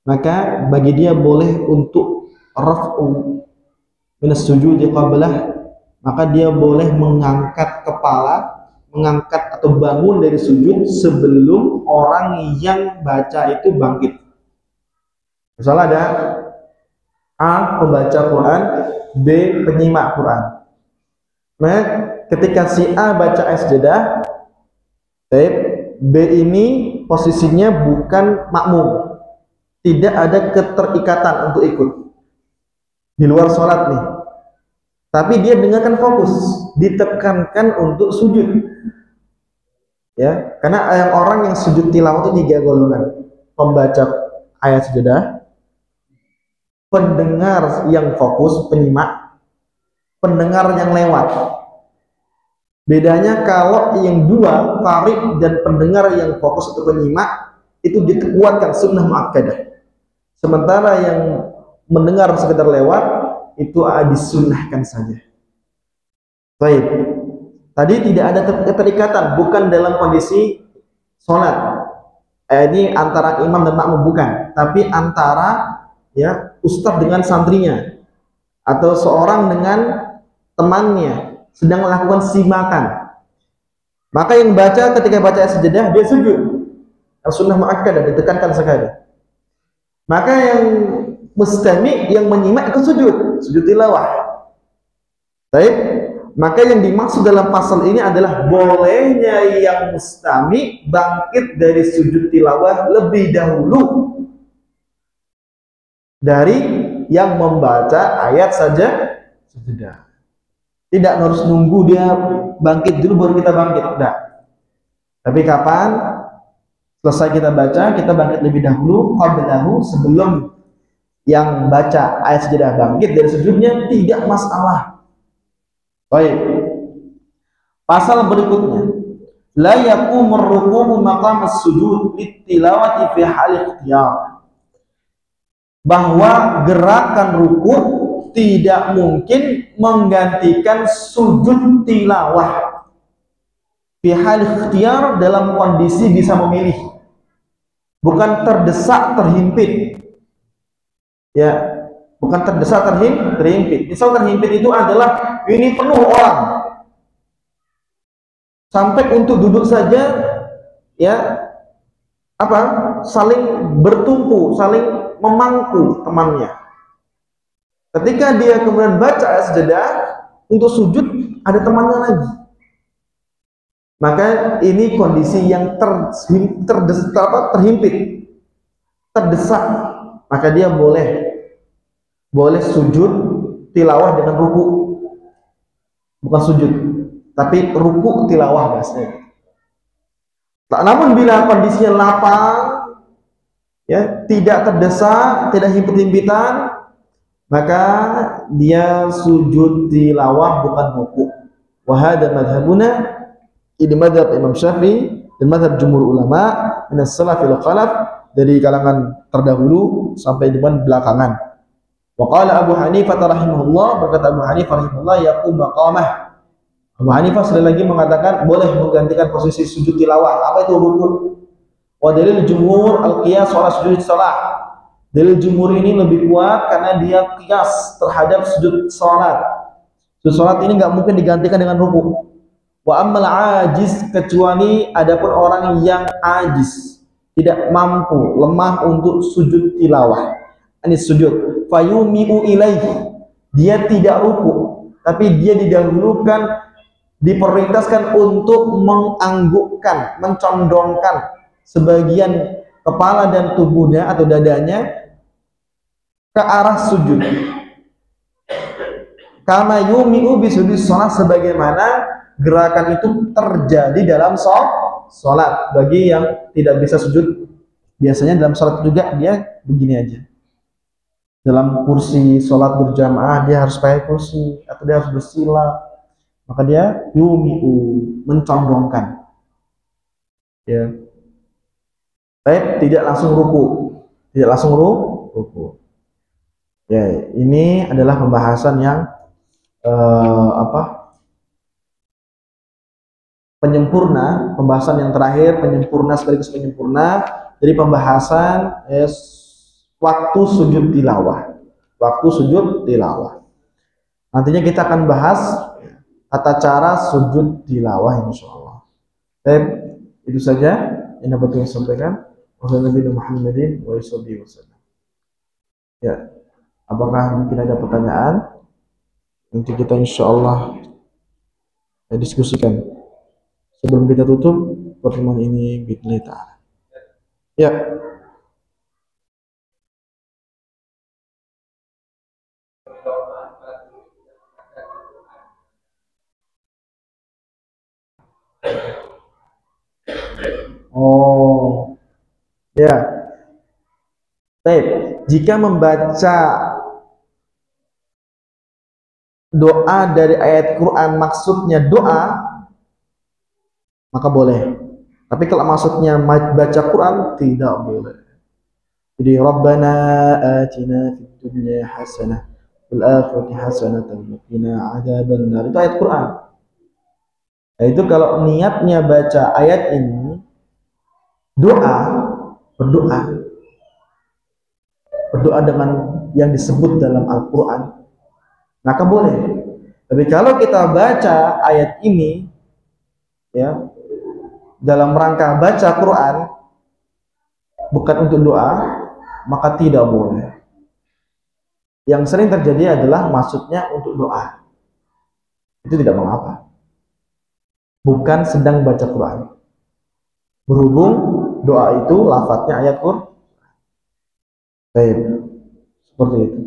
Maka bagi dia boleh untuk raf'u minas sujudi qablah, maka dia boleh mengangkat kepala, mengangkat atau bangun dari sujud sebelum orang yang baca itu bangkit. Misalnya ada A pembaca Quran, B penyimak Quran. Nah, ketika si A baca ayat sajadah, B ini posisinya bukan makmum, tidak ada keterikatan untuk ikut di luar sholat nih, tapi dia dengarkan fokus, ditekankan untuk sujud, ya, karena yang orang yang sujud tilawah itu 3 golongan: pembaca ayat sajadah, pendengar yang fokus, penyimak, pendengar yang lewat. Bedanya kalau yang 2, qari dan pendengar yang fokus atau penyimak, itu dikuatkan sunnah muakkadah. Sementara yang mendengar sekedar lewat itu disunnahkan saja. Baik. Tadi tidak ada keterikatan, bukan dalam kondisi sholat. Ini antara imam dan makmum bukan, tapi antara ya ustadz dengan santrinya atau seorang dengan temannya sedang melakukan simakan. Maka yang baca ketika baca ayat sajadah dia sujud. Sunnah muakkadah ditekankan sekali. Maka yang mustami, yang menyimak itu sujud tilawah. Baik. Maka yang dimaksud dalam pasal ini adalah bolehnya yang mustami bangkit dari sujud tilawah lebih dahulu dari yang membaca ayat sajadah. Tidak harus nunggu dia bangkit dulu baru kita bangkit, tidak. Tapi kapan selesai kita baca, kita bangkit lebih dahulu, qablahu, sebelum yang baca ayat sajadah bangkit dari sujudnya, tidak masalah. Baik. Pasal berikutnya, la yaqumur ruku'u maqam as-sujud litilawati fi hal ikhtiyar. Bahwa gerakan ruku tidak mungkin menggantikan sujud tilawah fi hal ikhtiyar, dalam kondisi bisa memilih, bukan terdesak terhimpit, ya, bukan terdesak terhimpit. Misal terhimpit itu adalah ini penuh orang, sampai untuk duduk saja ya apa saling bertumpu, saling memangku temannya. Ketika dia kemudian baca ayat sajadah untuk sujud, ada temannya lagi. Maka ini kondisi yang terhimpit, terdesak. Maka dia boleh sujud tilawah dengan ruku, bukan sujud, tapi ruku tilawah bahasanya. Namun bila kondisinya lapang, ya, tidak terdesak, tidak himpit-himpitan, maka dia sujud tilawah bukan ruku. Wa hadza madhhabuna, ini madhab Imam Syafi'i dan madhab jumhur ulama min as-salafil khalaf, dari kalangan terdahulu sampai dengan belakangan. Wa qala Abu Hanifah rahimahullah, berkata Abu Hanifah rahimahullah, yaqum maqamah. Abu Hanifah sekali lagi mengatakan boleh menggantikan posisi sujud tilawah. Apa itu ruku? Wa dalil jumhur al-qiyas ala sujud salat. Dalil jumhur ini lebih kuat karena dia qiyas terhadap sujud salat. Sujud salat ini nggak mungkin digantikan dengan ruku. Wa ammal ajiz, kecuali adapun orang yang ajiz, tidak mampu, lemah untuk sujud tilawah. Ini sujud. Fayumi'u ilaihi, dia tidak ruku, tapi dia didahulukan, diperintahkan untuk menganggukkan, mencondongkan sebagian kepala dan tubuhnya atau dadanya ke arah sujud. Kama yumi'u bisujud sholat, sebagaimana gerakan itu terjadi dalam sholat. Bagi yang tidak bisa sujud, biasanya dalam sholat juga dia begini aja. Dalam kursi sholat berjamaah dia harus pakai kursi atau dia harus bersila, maka dia yumi'u, mencondongkan, ya. Baik, tidak langsung ruku, ya. Ini adalah pembahasan yang penyempurna, pembahasan yang terakhir, penyempurna sekaligus penyempurna dari pembahasan waktu sujud tilawah. Nantinya kita akan bahas tata cara sujud tilawah, insyaallah. Baik, itu saja yang dapat saya sampaikan. Wassalamualaikum warahmatullahi wabarakatuh. Ya, apakah mungkin ada pertanyaan? Nanti kita insyaallah diskusikan sebelum kita tutup pertemuan ini biidznillah ta'ala. Ya. Oh, ya. Baik, jika membaca doa dari ayat Quran maksudnya doa, maka boleh. Tapi kalau maksudnya baca Quran, tidak boleh. Jadi Rabbana atina fid dunya hasanah wal akhirati hasanatan wa qina adzabannar, itu ayat Quran. Nah, itu kalau niatnya baca ayat ini berdoa dengan yang disebut dalam Al-Quran, maka boleh. Tapi kalau kita baca ayat ini ya dalam rangka baca Quran bukan untuk doa, maka tidak boleh. Yang sering terjadi adalah maksudnya untuk doa, itu tidak mengapa, bukan sedang baca Quran. Berhubung doa itu lafadznya ayat Quran. Baik, seperti itu.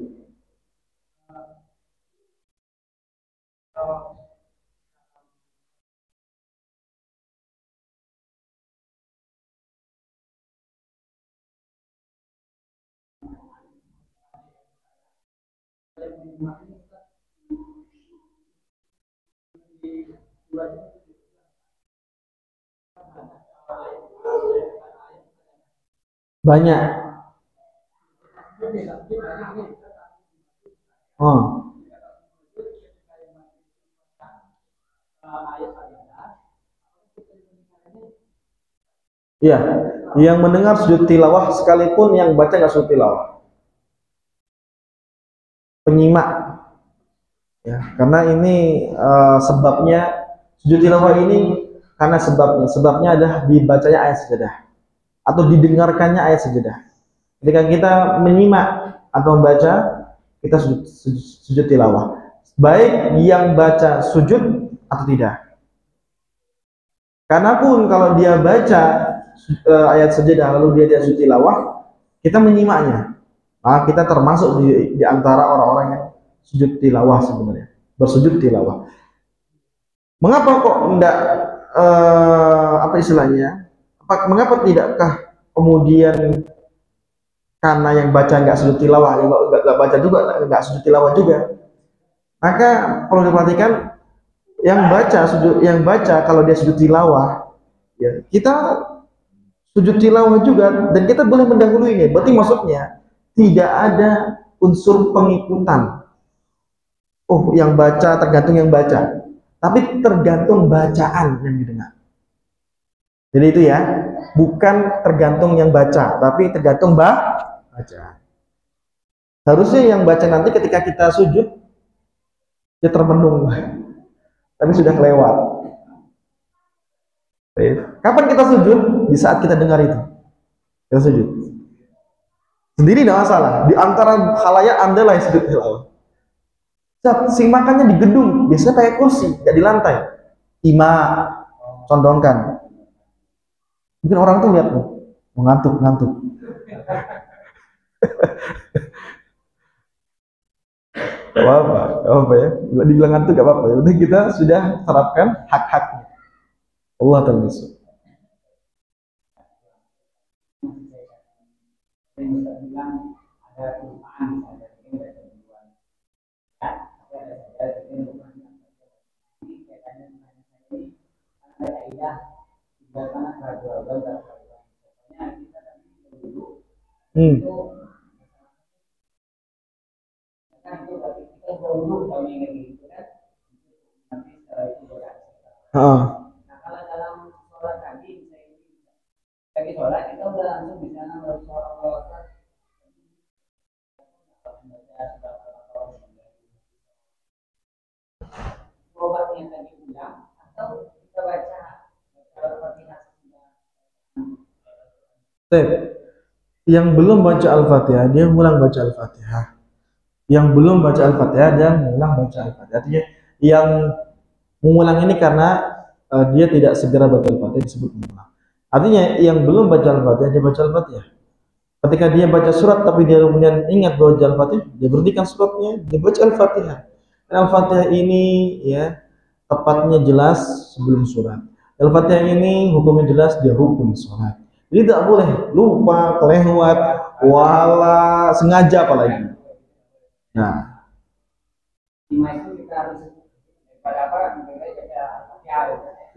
Banyak. Oh. Iya, yang mendengar sujud tilawah sekalipun yang baca nggak sujud tilawah, penyimak, ya, karena ini sebabnya sujud tilawah ini karena sebabnya adalah dibacanya ayat sajadah atau didengarkannya ayat sajadah. Ketika kita menyimak atau membaca, kita sujud tilawah, baik yang baca sujud atau tidak. Karena pun kalau dia baca ayat sajadah lalu dia tidak sujud tilawah, kita menyimaknya, maka kita termasuk di antara orang-orang yang sujud tilawah sebenarnya, bersujud tilawah. Mengapa kok tidak apa istilahnya? Mengapa tidakkah kemudian karena yang baca nggak sujud tilawah, yang nggak baca juga nggak sujud tilawah juga? Maka perlu diperhatikan, yang baca kalau dia sujud tilawah, ya kita sujud tilawah juga, dan kita boleh mendahuluinya. Berarti maksudnya tidak ada unsur pengikutan. Oh, yang baca tergantung yang baca, tapi tergantung bacaan yang didengar. Jadi itu ya, bukan tergantung yang baca, tapi tergantung bacaan. Harusnya yang baca nanti ketika kita sujud dia termenung, tapi sudah kelewat. Kapan kita sujud? Di saat kita dengar itu. Kita sujud. Sendiri tidak masalah. Di antara khalayak Anda lah yang sujud tilawah. Si makannya di gedung, biasanya pakai kursi, nggak di lantai. Ima, condongkan. Mungkin orang tuh lihat, mau ngantuk. Gak apa-apa ya. Dibilang ngantuk gak apa-apa ya. Udah kita sudah terapkan hak-haknya. Allah Ta'ala. Kalau dalam sholat tadi, lagi sholat kita udah langsung bisa nambah sholat. Obatnya tadi ulang atau kita baca Al-Fatihah. Yang belum baca Al-Fatihah dia ngulang baca Al-Fatihah. Yang belum baca Al-Fatihah dia ngulang baca Al-Fatihah. Artinya yang mengulang ini karena dia tidak segera baca Al-Fatihah disebut mengulang. Artinya yang belum baca Al-Fatihah dia baca Al-Fatihah. Ketika dia baca surat tapi dia kemudian ingat baca Al-Fatihah, dia berhentikan suratnya, dia baca Al-Fatihah. Al-Fatihah ini ya tepatnya jelas sebelum surat. Al-Fatihah ini hukumnya jelas dia hukum sholat. Jadi tidak boleh lupa, kelewat, wala sengaja apalagi. Nah, itu kita harus pada apa?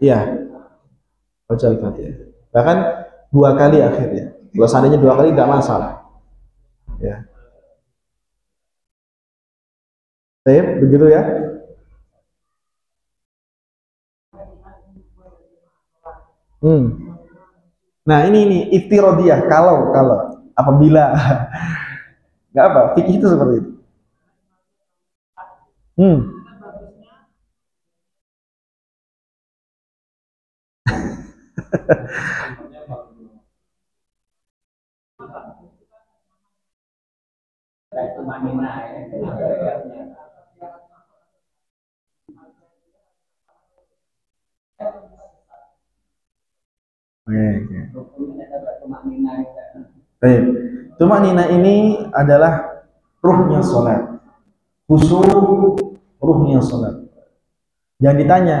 iya, baca Al-Fatihah. Bahkan 2 kali akhirnya. Kalau seandainya 2 kali tidak masalah. Ya. Baik, begitu ya. Nah ini iftirodiyah, kalau apabila nggak apa, fikih itu seperti itu. Baik. Tumanina ini adalah ruhnya sholat. Khusyuk ruhnya sholat. Jangan ditanya,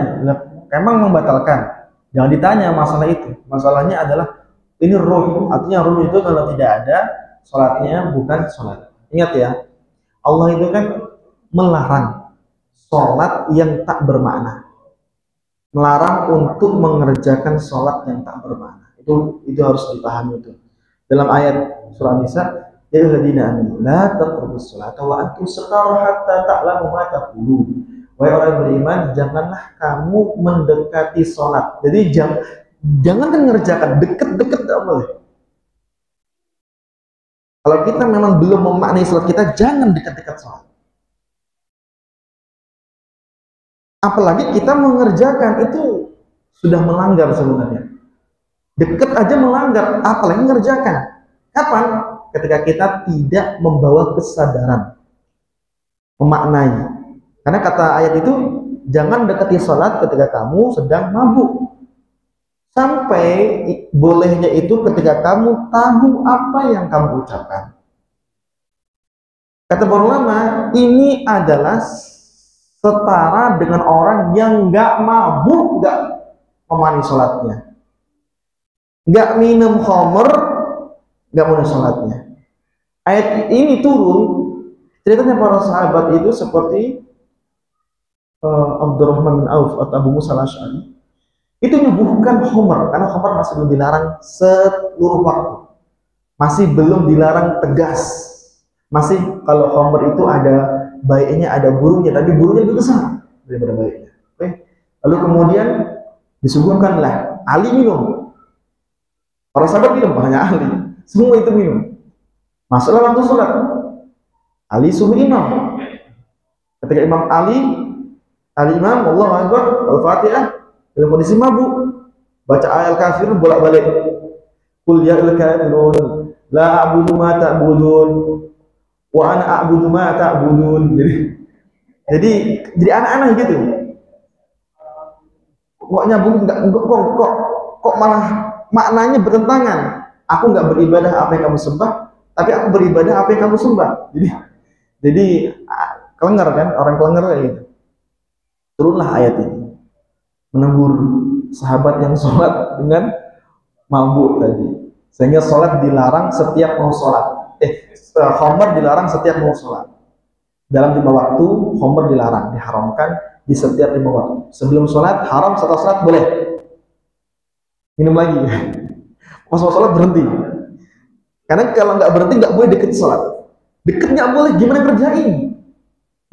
memang membatalkan. Jangan ditanya masalah itu. Masalahnya adalah ini ruh. Artinya ruh itu kalau tidak ada sholatnya bukan sholat. Ingat ya, Allah itu kan melarang sholat yang tak bermakna. Melarang untuk mengerjakan sholat yang tak bermakna. Itu harus dipahami itu. Dalam ayat surah Nisa, ya ayyuhalladzina amanu la taqrabus sholata wa antum sukara hatta ta'lamu ma taqulun. Wahai orang beriman, janganlah kamu mendekati sholat. Jadi jangan mengerjakan deket-deket, tidak boleh. Kalau kita memang belum memaknai sholat kita, jangan dekat-dekat sholat. Apalagi kita mengerjakan itu sudah melanggar sebenarnya. Dekat aja melanggar, apalagi mengerjakan. Kapan? Ketika kita tidak membawa kesadaran, memaknai. Karena kata ayat itu, jangan dekati sholat ketika kamu sedang mabuk. Sampai bolehnya itu ketika kamu tahu apa yang kamu ucapkan. Kata para ulama, ini adalah setara dengan orang yang nggak mabuk, nggak memaknai sholatnya. Nggak minum khamr, nggak memaknai sholatnya. Ayat ini turun, ceritanya para sahabat itu seperti Abdurrahman bin Auf atau Abu Musa al-Asy'ari itu menyuguhkan khamr, karena khamr masih belum dilarang seluruh waktu, masih belum dilarang tegas, masih kalau khamr itu ada baiknya, ada burungnya, tapi burungnya lebih besar daripada baiknya. Oke. Lalu kemudian disuguhkanlah Ali minum, para sahabat minum, hanya Ali, semua itu minum. Masuklah waktu sholat, Ali suruh imam. Ketika Ali imam, Allahu Akbar, Al-Fatihah, dalam kondisi mabuk, Baca ayat kafirun bolak-balik. Qul ya kafirun la a'budu ma ta'budun wa ana a'budu ma ta'budun. Jadi anak-anak gitu. Kok nyambung kok malah maknanya bertentangan. Aku nggak beribadah apa yang kamu sembah, tapi aku beribadah apa yang kamu sembah. Jadi kelenger kan, orang kelenger kayak gitu. Turunlah ayat ini menegur sahabat yang sholat dengan mabuk tadi, sehingga sholat dilarang setiap mau sholat. Khamr dilarang setiap mau sholat. Dalam 5 waktu, khamr dilarang, diharamkan di setiap 5 waktu. Sebelum sholat haram, setelah sholat boleh minum lagi. Pas mau sholat berhenti. Karena kalau nggak berhenti nggak boleh deket sholat. Deket nggak boleh, gimana ngerjain?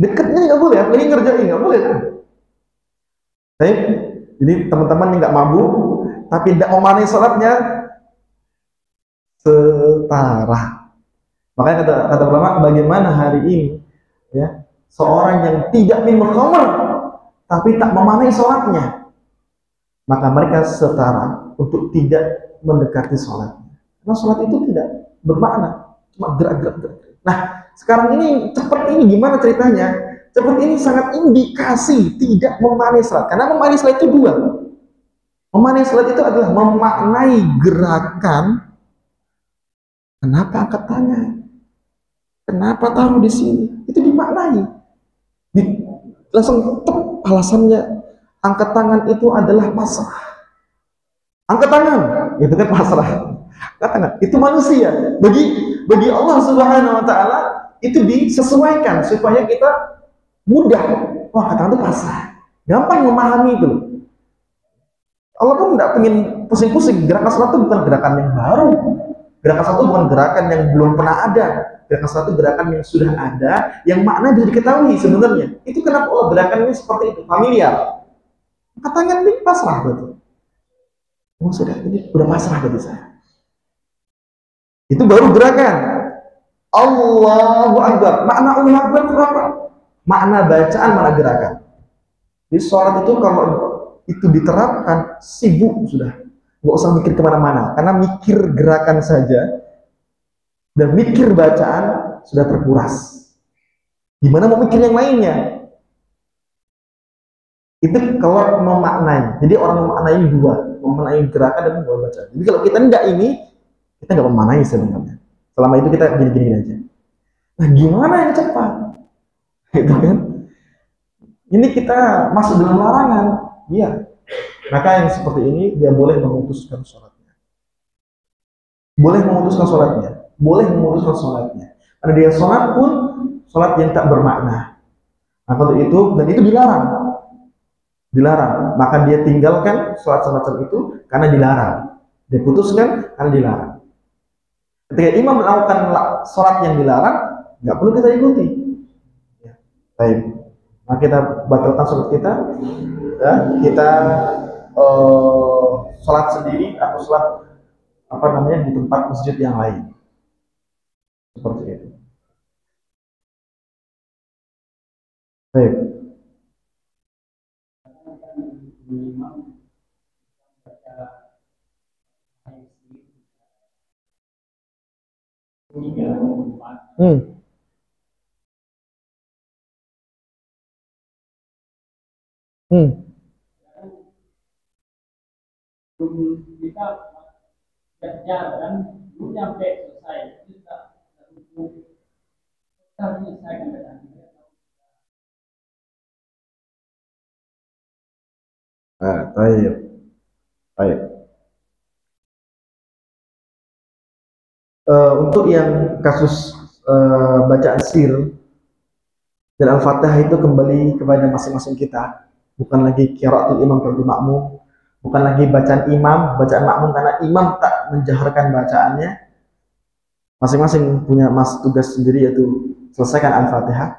Deketnya nggak boleh, apalagi ngerjain nggak boleh. Jadi teman-teman yang nggak mabuk tapi tidak memanai sholatnya setara. Makanya kata ulama, bagaimana hari ini ya seorang yang tidak minum khamr tapi tak memanai sholatnya, maka mereka setara untuk tidak mendekati sholatnya. Karena sholat itu tidak bermakna, cuma gerak-gerak. Nah, sekarang ini seperti ini gimana ceritanya? Seperti ini sangat indikasi tidak memanai sholat. Karena memanai sholat itu dua. Memanai sholat itu adalah memaknai gerakan. Kenapa angkat tangan? Kenapa taruh di sini? Itu dimaknai. Langsung alasannya angkat tangan itu adalah pasrah. Angkat tangan, itu kan pasrah. Angkat tangan, itu manusia. Bagi Allah Subhanahu Wa Taala itu disesuaikan supaya kita mudah. Wah, angkat tangan itu pasrah, gampang memahami itu. Allah pun tidak pengen pusing-pusing. Gerakan sholat itu bukan gerakan yang baru. Gerakan sholat itu bukan gerakan yang belum pernah ada. Gerakan sholat itu gerakan yang sudah ada, yang makna bisa diketahui sebenarnya. Itu kenapa Allah gerakannya seperti itu, familiar. Angkat tangan ini pasrah berarti. Oh, sudah, ini udah pasrah berarti saya. Itu baru gerakan. Allahu Akbar. Makna Allahu Akbar itu apa? Makna bacaan, makna gerakan. Di sholat itu kalau itu diterapkan, sibuk sudah. Nggak usah mikir kemana-mana. Karena mikir gerakan saja dan mikir bacaan sudah terkuras. Gimana mau mikir yang lainnya? Itu kalau memaknai. Jadi orang memaknai dua. Memaknai gerakan dan memaknai bacaan. Jadi kalau kita enggak ini, kita nggak memaknai sebenarnya. Selama itu kita gini-gini aja. Nah, gimana yang cepat? Gitu kan? Ini kita masuk dalam larangan. Iya. Maka yang seperti ini dia boleh memutuskan sholatnya. Boleh memutuskan sholatnya. Boleh memutuskan sholatnya. Karena dia sholat pun sholat yang tak bermakna. Nah, untuk itu dan itu dilarang. Dilarang. Maka dia tinggalkan sholat semacam itu karena dilarang. Dia putuskan karena dilarang. Ketika imam melakukan sholat yang dilarang, nggak perlu kita ikuti. Ya. Baik. Nah, kita batalkan sholat kita. Ya, kita sholat sendiri atau sholat di tempat masjid yang lain. Seperti itu. Baik. Kita kerja dan belum sampai selesai kita selesaikan dengan Baik. Baik. Untuk yang kasus bacaan sir dan Al-Fatihah itu kembali kepada masing-masing kita, bukan lagi qiraatul imam qiraatul makmum, bukan lagi bacaan imam, bacaan makmum, karena imam tak menjaharkan bacaannya. Masing-masing punya tugas sendiri, yaitu selesaikan Al-Fatihah.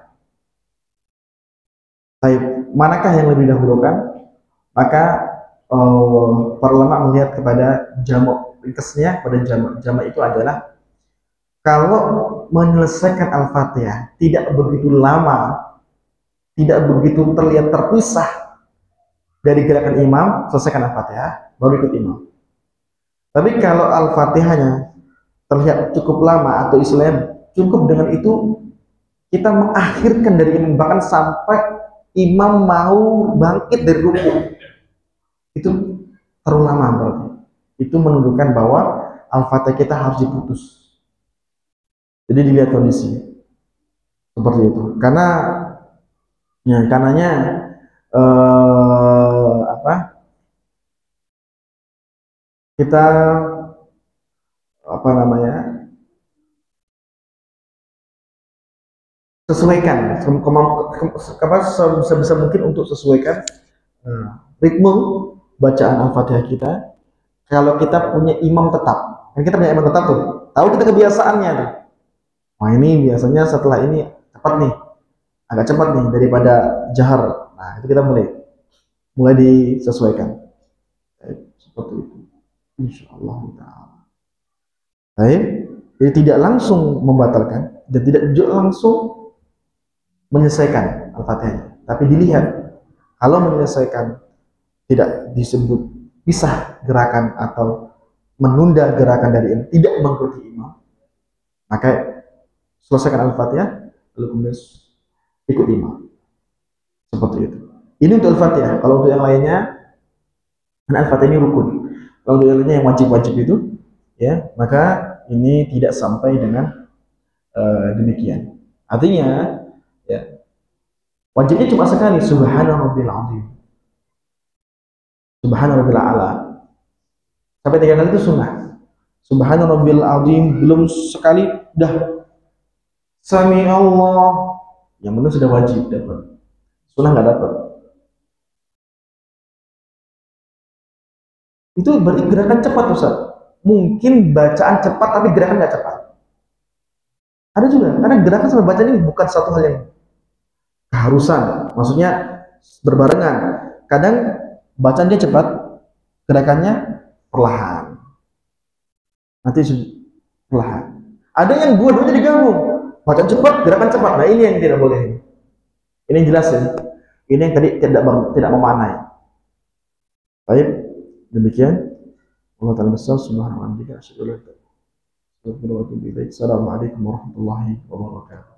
Baik, manakah yang lebih dahulukan? Maka para ulama melihat kepada jamak, ringkasnya pada jamak itu adalah kalau menyelesaikan Al-Fatihah tidak begitu lama, tidak begitu terlihat terpisah dari gerakan imam, selesaikan Al-Fatihah, baru ikut imam. Tapi kalau Al-Fatihahnya terlihat cukup lama atau istilahnya cukup dengan itu, kita mengakhirkan dari imam, bahkan sampai imam mau bangkit dari ruku, itu terlalu lama berarti. Itu menunjukkan bahwa Al-Fatihah kita harus diputus. Jadi dilihat kondisi seperti itu. Karena ya, karenanya kita sesuaikan sebisa mungkin untuk sesuaikan ritme bacaan Al-Fatihah kita. Kalau kita punya imam tetap, kan kita punya imam tetap tuh, tahu kita kebiasaannya tuh. Wah, ini biasanya setelah ini cepat nih, agak cepat nih daripada jahar. Nah, itu kita mulai disesuaikan. Seperti itu. Insyaallah taala. Baik, jadi tidak langsung membatalkan dan tidak juga langsung menyelesaikan Al-Fatihah, tapi dilihat. Kalau menyelesaikan tidak disebut pisah gerakan atau menunda gerakan dari imam, tidak mengikuti imam, maka selesaikan Al-Fatihah lalu kemudian ikut imam. Seperti itu. Ini untuk Al-Fatihah. Kalau untuk yang lainnya, Al-Fatihah ini rukun. Kalau untuk yang lainnya yang wajib-wajib itu, ya, maka ini tidak sampai dengan demikian. Artinya, ya, wajibnya cuma sekali, Subhana Rabbil Azim, Subhana Rabbil A'la. Sampai 3 kali itu sunnah. Subhana Rabbil Azim belum sekali, dah Sami Allah, yang benar sudah wajib dapat. Sunnah nggak dapat. Itu berarti gerakan cepat, Ustaz. Mungkin bacaan cepat tapi gerakan nggak cepat. Ada juga, karena gerakan sama bacaan ini bukan satu hal yang keharusan. Maksudnya berbarengan. Kadang bacaannya cepat, gerakannya perlahan. Nanti perlahan. Ada yang dua-duanya digabung. Bacaan cepat, gerakan cepat. Nah, ini yang tidak boleh. Ini yang jelas ya. Ini yang tadi tidak memanai. Baik, demikian. Allah Ta'ala besar, subhanahu wa ta'ala. Assalamualaikum warahmatullahi wabarakatuh.